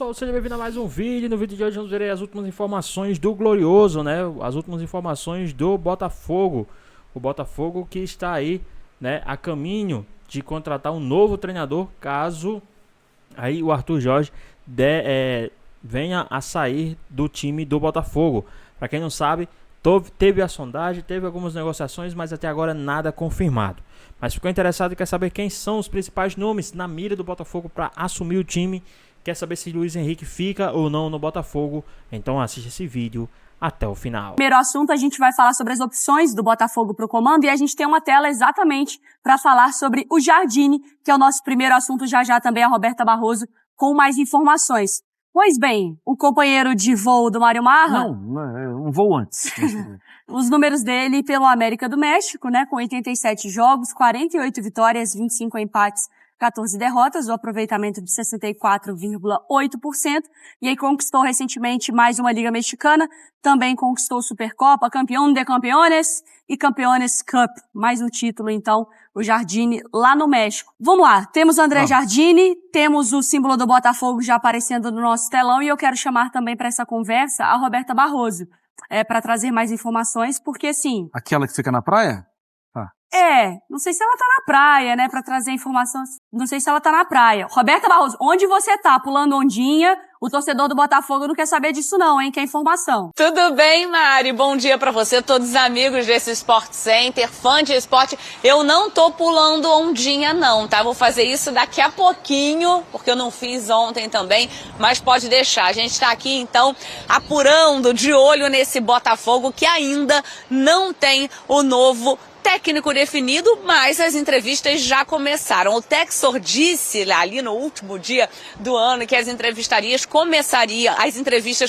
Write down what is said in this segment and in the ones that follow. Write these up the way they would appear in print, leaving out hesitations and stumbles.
Pessoal, seja bem-vindo a mais um vídeo. No vídeo de hoje vamos ver as últimas informações do Glorioso, né? As últimas informações do Botafogo. O Botafogo que está aí, né, a caminho de contratar um novo treinador, caso aí o Arthur Jorge venha a sair do time do Botafogo. Para quem não sabe, teve a sondagem, teve algumas negociações, mas até agora nada confirmado. Mas ficou interessado e quer saber quem são os principais nomes na mira do Botafogo para assumir o time. Quer saber se Luiz Henrique fica ou não no Botafogo? Então assiste esse vídeo até o final. Primeiro assunto, a gente vai falar sobre as opções do Botafogo para o comando, e a gente tem uma tela exatamente para falar sobre o Jardine, que é o nosso primeiro assunto. Já também a Roberta Barroso com mais informações. Pois bem, o companheiro de voo do Mário Marra... Não, um voo antes. Os números dele pelo América do México, né, com 87 jogos, 48 vitórias, 25 empates, 14 derrotas, o aproveitamento de 64,8%, e aí conquistou recentemente mais uma Liga Mexicana, também conquistou Supercopa, Campeão de Campeones e Campeones Cup, mais um título, então, o Jardine lá no México. Vamos lá, temos o André Jardine, temos o símbolo do Botafogo já aparecendo no nosso telão, e eu quero chamar também para essa conversa a Roberta Barroso, para trazer mais informações, porque assim... Aquela que fica na praia? Não sei se ela tá na praia, né, pra trazer informação, não sei se ela tá na praia. Roberta Barroso, onde você tá? Pulando ondinha? O torcedor do Botafogo não quer saber disso não, hein, que é informação. Tudo bem, Mari? Bom dia pra você, todos os amigos desse Sport Center, fã de esporte. Eu não tô pulando ondinha não, tá? Vou fazer isso daqui a pouquinho, porque eu não fiz ontem também, mas pode deixar. A gente tá aqui, então, apurando, de olho nesse Botafogo que ainda não tem o novo técnico definido, mas as entrevistas já começaram. O Textor disse ali no último dia do ano que as entrevistas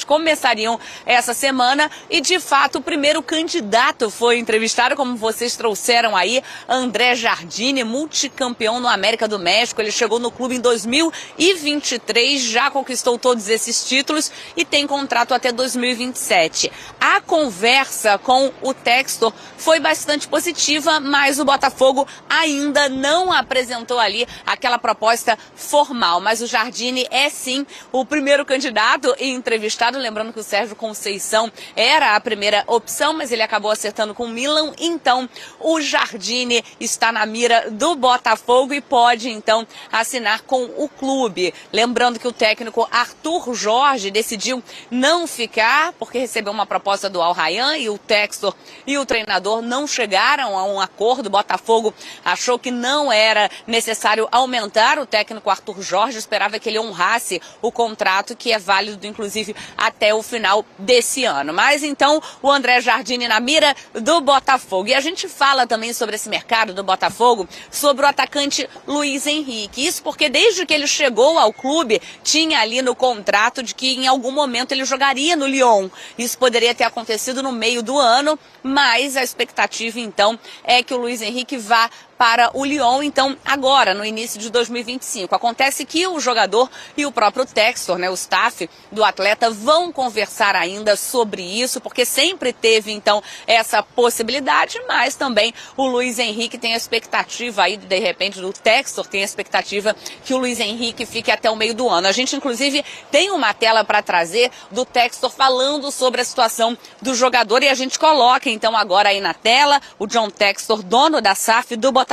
começariam essa semana e, de fato, o primeiro candidato foi entrevistado, como vocês trouxeram aí, André Jardine, multicampeão no América do México. Ele chegou no clube em 2023, já conquistou todos esses títulos e tem contrato até 2027. A conversa com o Textor foi bastante positiva, mas o Botafogo ainda não apresentou ali aquela proposta formal. Mas o Jardine é sim o primeiro candidato e entrevistado. Lembrando que o Sérgio Conceição era a primeira opção, mas ele acabou acertando com o Milan. Então o Jardine está na mira do Botafogo e pode então assinar com o clube. Lembrando que o técnico Arthur Jorge decidiu não ficar porque recebeu uma proposta do Al Rayyan, e o Textor e o treinador não chegaram a um acordo. O Botafogo achou que não era necessário aumentar o técnico Arthur Jorge, esperava que ele honrasse o contrato, que é válido inclusive até o final desse ano. Mas então o André Jardine na mira do Botafogo. E a gente fala também sobre esse mercado do Botafogo, sobre o atacante Luiz Henrique. Isso porque desde que ele chegou ao clube, tinha ali no contrato de que em algum momento ele jogaria no Lyon. Isso poderia ter acontecido no meio do ano, mas a expectativa então é que o Luiz Henrique vá para o Lyon, então, agora, no início de 2025. Acontece que o jogador e o próprio Textor, né, o staff do atleta, vão conversar ainda sobre isso, porque sempre teve, então, essa possibilidade, mas também o Luiz Henrique tem a expectativa aí, de repente, do Textor tem a expectativa que o Luiz Henrique fique até o meio do ano. A gente, inclusive, tem uma tela para trazer do Textor falando sobre a situação do jogador, e a gente coloca, então, agora aí na tela, o John Textor, dono da SAF do Botafogo.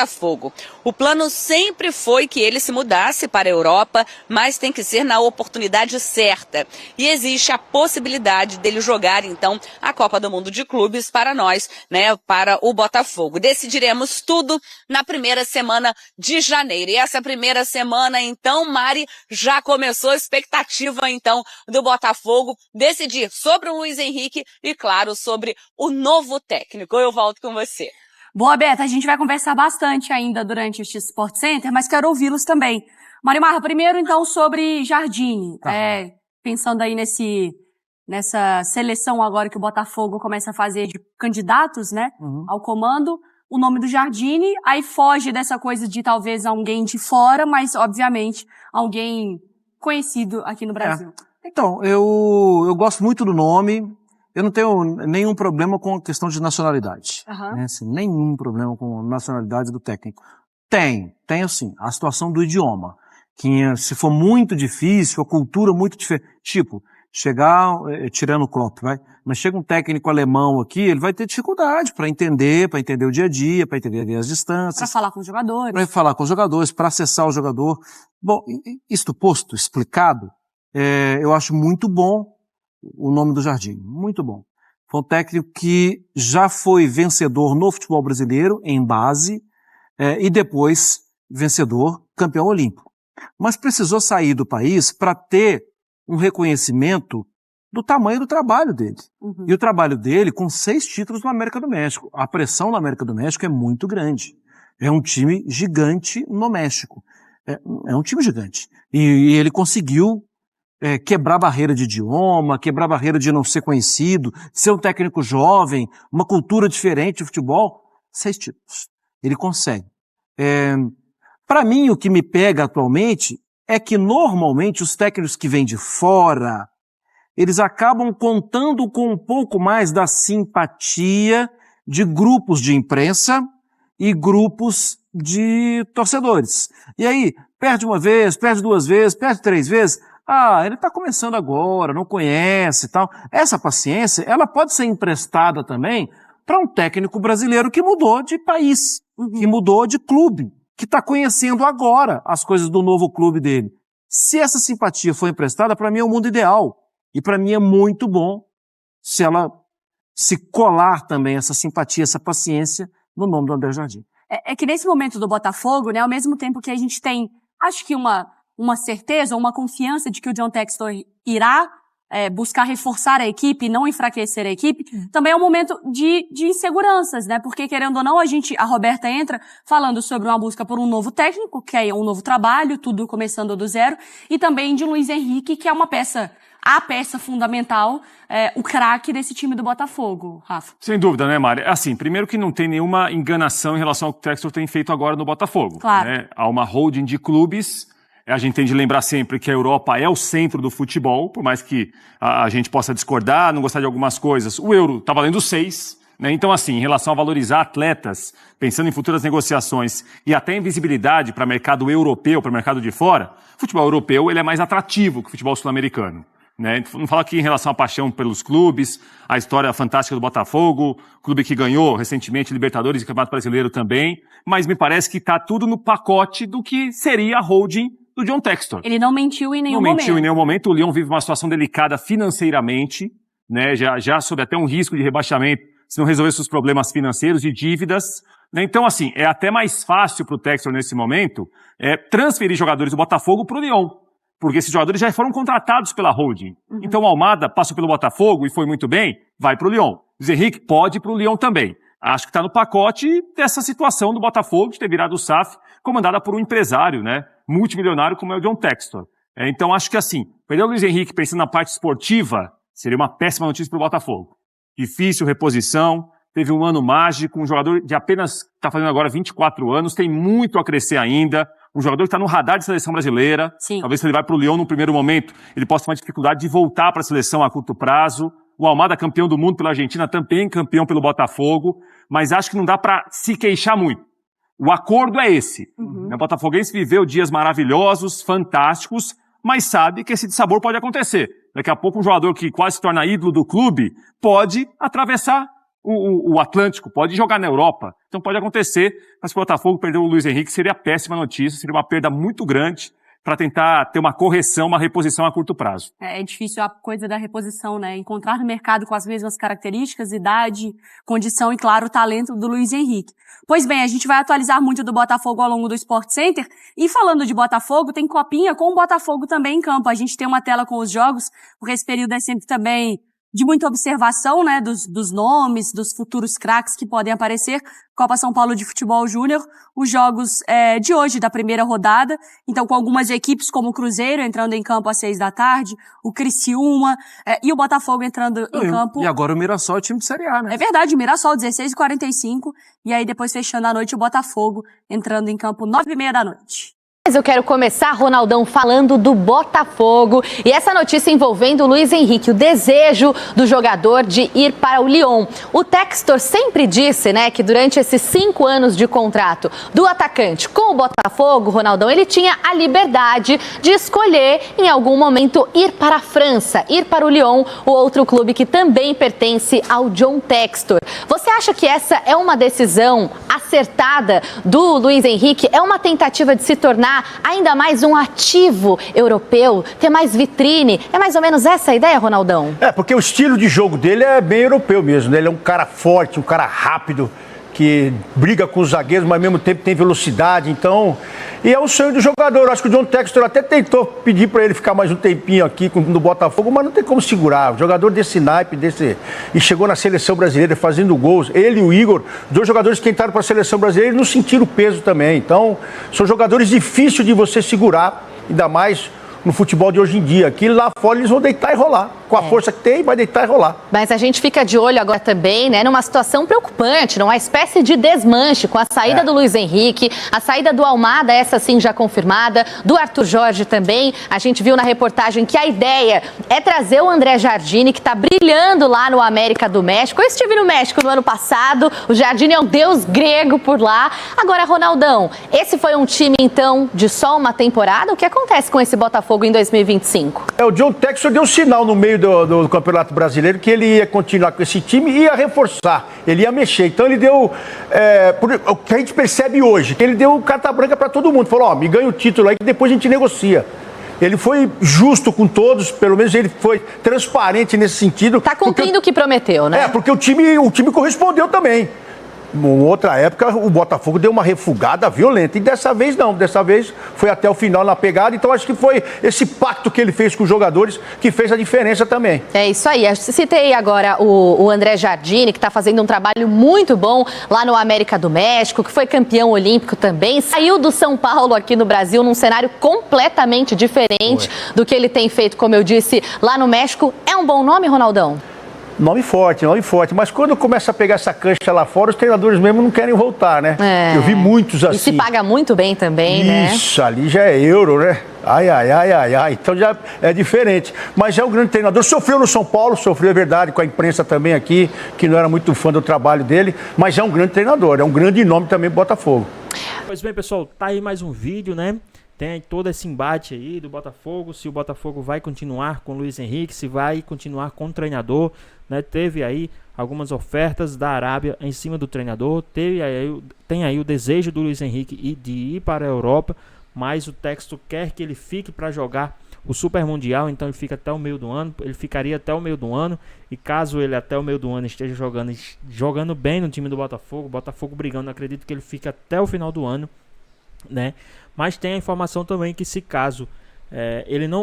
O plano sempre foi que ele se mudasse para a Europa, mas tem que ser na oportunidade certa. E existe a possibilidade dele jogar, então, a Copa do Mundo de Clubes para nós, né, para o Botafogo. Decidiremos tudo na primeira semana de janeiro. E essa primeira semana, então, Mari, já começou a expectativa, então, do Botafogo decidir sobre o Luiz Henrique e, claro, sobre o novo técnico. Eu volto com você. Boa, Beta, a gente vai conversar bastante ainda durante este Sport Center, mas quero ouvi-los também. Mário Marra, primeiro então sobre Jardine, pensando aí nessa seleção agora que o Botafogo começa a fazer de candidatos, né, ao comando, o nome do Jardine, aí foge dessa coisa de talvez alguém de fora, mas obviamente alguém conhecido aqui no Brasil. Então, eu gosto muito do nome. Eu não tenho nenhum problema com a questão de nacionalidade. Né? Assim, nenhum problema com a nacionalidade do técnico. Tenho sim, a situação do idioma. Se for muito difícil, a cultura muito diferente. Tipo, tirando o Klopp, mas chega um técnico alemão aqui, ele vai ter dificuldade para entender o dia a dia, para entender as distâncias. Para falar com os jogadores. Para falar com os jogadores, para acessar o jogador. Bom, isto posto, explicado, eu acho muito bom o nome do Jardim. Muito bom. Foi um técnico que já foi vencedor no futebol brasileiro, em base, e depois vencedor, campeão olímpico. Mas precisou sair do país para ter um reconhecimento do tamanho do trabalho dele. Uhum. E o trabalho dele com 6 títulos na América do México. A pressão na América do México é muito grande. É um time gigante no México. É um time gigante. E ele conseguiu quebrar barreira de idioma, quebrar barreira de não ser conhecido, ser um técnico jovem, uma cultura diferente de futebol. 6 títulos. Ele consegue. Para mim, o que me pega atualmente é que normalmente os técnicos que vêm de fora, eles acabam contando com um pouco mais da simpatia de grupos de imprensa e grupos de torcedores. E aí, perde uma vez, perde 2 vezes, perde 3 vezes. Ele está começando agora, não conhece e tal. Essa paciência, ela pode ser emprestada também para um técnico brasileiro que mudou de país, que mudou de clube, que está conhecendo agora as coisas do novo clube dele. Se essa simpatia for emprestada, para mim é o mundo ideal. E para mim é muito bom se ela se colar também, essa simpatia, essa paciência, no nome do André Jardim. É que nesse momento do Botafogo, né, ao mesmo tempo que a gente tem, acho que uma certeza, uma confiança de que o John Textor irá buscar reforçar a equipe e não enfraquecer a equipe, também é um momento de inseguranças, né? Porque, querendo ou não, a Roberta entra falando sobre uma busca por um novo técnico, que é um novo trabalho, tudo começando do zero, e também de Luiz Henrique, que é a peça fundamental, o craque desse time do Botafogo, Rafa. Sem dúvida, né, Mari? Assim, primeiro que não tem nenhuma enganação em relação ao que o Textor tem feito agora no Botafogo. Claro. Né? Há uma holding de clubes. A gente tem de lembrar sempre que a Europa é o centro do futebol, por mais que a gente possa discordar, não gostar de algumas coisas. O euro está valendo 6, né? Então, assim, em relação a valorizar atletas, pensando em futuras negociações e até em visibilidade para o mercado europeu, para o mercado de fora, o futebol europeu ele é mais atrativo que o futebol sul-americano. Né? Não fala aqui em relação à paixão pelos clubes, a história fantástica do Botafogo, clube que ganhou recentemente Libertadores e Campeonato Brasileiro também, mas me parece que está tudo no pacote do que seria a holding do John Textor. Ele não mentiu em nenhum momento. Não mentiu em nenhum momento. O Lyon vive uma situação delicada financeiramente, né? Já sob até um risco de rebaixamento se não resolver seus problemas financeiros e dívidas. Né? Então, assim, é até mais fácil para o Textor nesse momento transferir jogadores do Botafogo para o Lyon. Porque esses jogadores já foram contratados pela holding. Uhum. Então o Almada passou pelo Botafogo e foi muito bem, vai para o Lyon. Luiz Henrique pode ir para o Lyon também. Acho que está no pacote dessa situação do Botafogo de ter virado o SAF, comandada por um empresário, né, multimilionário como é o John Textor. Então acho que assim, perder o Luiz Henrique pensando na parte esportiva seria uma péssima notícia para o Botafogo. Difícil reposição, teve um ano mágico, um jogador de apenas está fazendo agora 24 anos, tem muito a crescer ainda. Um jogador que está no radar de seleção brasileira. Sim. Talvez se ele vai para o Lyon no primeiro momento, ele possa ter uma dificuldade de voltar para a seleção a curto prazo. O Almada, campeão do mundo pela Argentina, também campeão pelo Botafogo. Mas acho que não dá para se queixar muito. O acordo é esse. O Botafoguense viveu dias maravilhosos, fantásticos, mas sabe que esse dissabor pode acontecer. Daqui a pouco um jogador que quase se torna ídolo do clube pode atravessar o Atlântico, pode jogar na Europa. Então pode acontecer, mas se o Botafogo perder o Luiz Henrique seria péssima notícia, seria uma perda muito grande para tentar ter uma correção, uma reposição a curto prazo. É difícil a coisa da reposição, né? Encontrar no mercado com as mesmas características, idade, condição e, claro, o talento do Luiz Henrique. Pois bem, a gente vai atualizar muito do Botafogo ao longo do Sport Center. E falando de Botafogo, tem copinha com o Botafogo também em campo. A gente tem uma tela com os jogos, porque esse período é sempre também de muita observação, né, dos nomes, dos futuros craques que podem aparecer. Copa São Paulo de Futebol Júnior, os jogos de hoje, da primeira rodada, então com algumas equipes como o Cruzeiro entrando em campo às 6 da tarde, o Criciúma e o Botafogo entrando em campo. E agora o Mirassol é time de Série A, né? É verdade, o Mirassol 16h45, e aí depois fechando a noite o Botafogo entrando em campo 9h30 da noite. Mas eu quero começar, Ronaldão, falando do Botafogo e essa notícia envolvendo o Luiz Henrique, o desejo do jogador de ir para o Lyon. O Textor sempre disse, né, que durante esses 5 anos de contrato do atacante com o Botafogo, Ronaldão, ele tinha a liberdade de escolher em algum momento ir para a França, ir para o Lyon, o outro clube que também pertence ao John Textor. Você acha que essa é uma decisão acertada do Luiz Henrique? É uma tentativa de se tornar ainda mais um ativo europeu, ter mais vitrine? É mais ou menos essa a ideia, Ronaldão? Porque o estilo de jogo dele é bem europeu mesmo, né? Ele é um cara forte, um cara rápido, que briga com os zagueiros, mas ao mesmo tempo tem velocidade, então... E é um sonho do jogador. Eu acho que o John Textor até tentou pedir para ele ficar mais um tempinho aqui no Botafogo, mas não tem como segurar. O jogador desse naipe, e chegou na seleção brasileira fazendo gols. Ele e o Igor, 2 jogadores que entraram para a seleção brasileira, eles não sentiram o peso também. Então, são jogadores difíceis de você segurar, ainda mais no futebol de hoje em dia. Aqui lá fora eles vão deitar e rolar. Com a força que tem, vai deitar e rolar. Mas a gente fica de olho agora também, né, numa situação preocupante, numa espécie de desmanche com a saída do Luiz Henrique, a saída do Almada, essa sim já confirmada, do Arthur Jorge também. A gente viu na reportagem que a ideia é trazer o André Jardine, que está brilhando lá no América do México. Eu estive no México no ano passado, o Jardine é um deus grego por lá. Agora, Ronaldão, esse foi um time, então, de só uma temporada? O que acontece com esse Botafogo em 2025? O John Textor deu um sinal no meio do Campeonato Brasileiro que ele ia continuar com esse time e ia reforçar, ele ia mexer. Então ele deu, o que a gente percebe hoje, que ele deu carta branca para todo mundo. Falou, me ganha o título aí que depois a gente negocia. Ele foi justo com todos, pelo menos ele foi transparente nesse sentido. Tá cumprindo o que prometeu, né? Porque o time correspondeu também. Em outra época, o Botafogo deu uma refugada violenta. E dessa vez não. Dessa vez foi até o final na pegada. Então acho que foi esse pacto que ele fez com os jogadores que fez a diferença também. É isso aí. Eu citei agora o André Jardine, que está fazendo um trabalho muito bom lá no América do México, que foi campeão olímpico também. Saiu do São Paulo aqui no Brasil num cenário completamente diferente do que ele tem feito, como eu disse, lá no México. É um bom nome, Ronaldão? Nome forte, mas quando começa a pegar essa cancha lá fora, os treinadores mesmo não querem voltar, né? Eu vi muitos assim. E se paga muito bem também, né? Isso, ali já é euro, né? Ai, então já é diferente. Mas é um grande treinador, sofreu no São Paulo, sofreu, é verdade, com a imprensa também aqui, que não era muito fã do trabalho dele, mas é um grande treinador, é um grande nome também pro Botafogo. Pois bem, pessoal, tá aí mais um vídeo, né? Tem aí todo esse embate aí do Botafogo, se o Botafogo vai continuar com o Luiz Henrique, se vai continuar com o treinador, né? Teve aí algumas ofertas da Arábia em cima do treinador, tem aí o desejo do Luiz Henrique de ir para a Europa, mas o Textor quer que ele fique para jogar o Super Mundial, então ele fica até o meio do ano, ele ficaria até o meio do ano, e caso ele até o meio do ano esteja jogando bem no time do Botafogo brigando, acredito que ele fique até o final do ano, né? Mas tem a informação também que se caso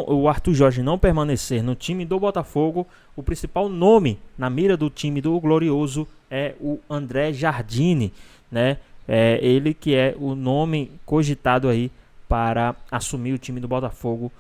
o Arthur Jorge não permanecer no time do Botafogo, o principal nome na mira do time do Glorioso é o André Jardine, né? Ele que é o nome cogitado aí para assumir o time do Botafogo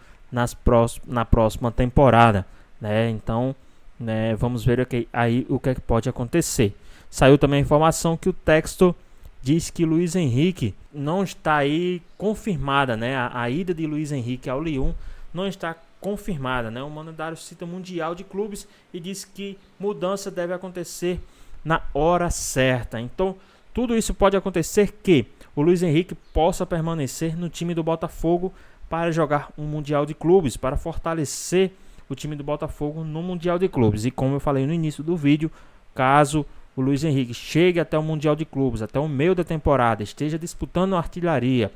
na próxima temporada, né? Então, né, vamos ver aí o que é que pode acontecer. Saiu também a informação que o Textor diz que Luiz Henrique não está aí confirmada, né? A ida de Luiz Henrique ao Lyon não está confirmada, né? O mandatário cita Mundial de Clubes e diz que mudança deve acontecer na hora certa. Então, tudo isso pode acontecer que o Luiz Henrique possa permanecer no time do Botafogo para jogar um Mundial de Clubes, para fortalecer o time do Botafogo no Mundial de Clubes. E como eu falei no início do vídeo, caso o Luiz Henrique chegue até o Mundial de Clubes, até o meio da temporada, esteja disputando a artilharia,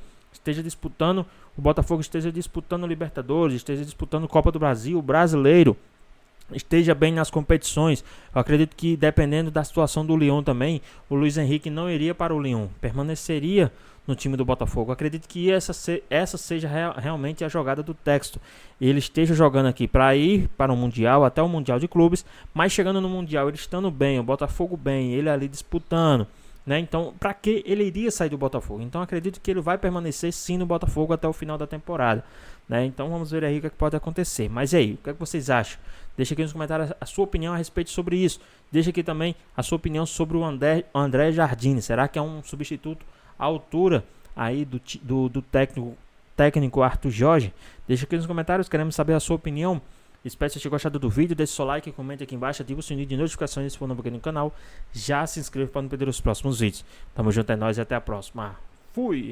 o Botafogo esteja disputando Libertadores, esteja disputando Copa do Brasil, Brasileiro, esteja bem nas competições. Eu acredito que, dependendo da situação do Lyon também, o Luiz Henrique não iria para o Lyon, permaneceria no time do Botafogo. Eu acredito que essa seja realmente a jogada do Textor. Ele esteja jogando aqui para ir para o Mundial, até o Mundial de Clubes, mas chegando no Mundial, ele estando bem, o Botafogo bem, ele ali disputando, né? Então, para que ele iria sair do Botafogo? Então, acredito que ele vai permanecer sim no Botafogo até o final da temporada, né? Então, vamos ver aí o que pode acontecer. Mas e aí, o que vocês acham? Deixa aqui nos comentários a sua opinião a respeito sobre isso. Deixa aqui também a sua opinião sobre o André Jardine. Será que é um substituto à altura aí do técnico técnico Arthur Jorge? Deixa aqui nos comentários, queremos saber a sua opinião. Espero que você tenha gostado do vídeo, deixe seu like, comente aqui embaixo, ative o sininho de notificações se for novo aqui no canal. Já se inscreva para não perder os próximos vídeos. Tamo junto, é nóis e até a próxima. Fui!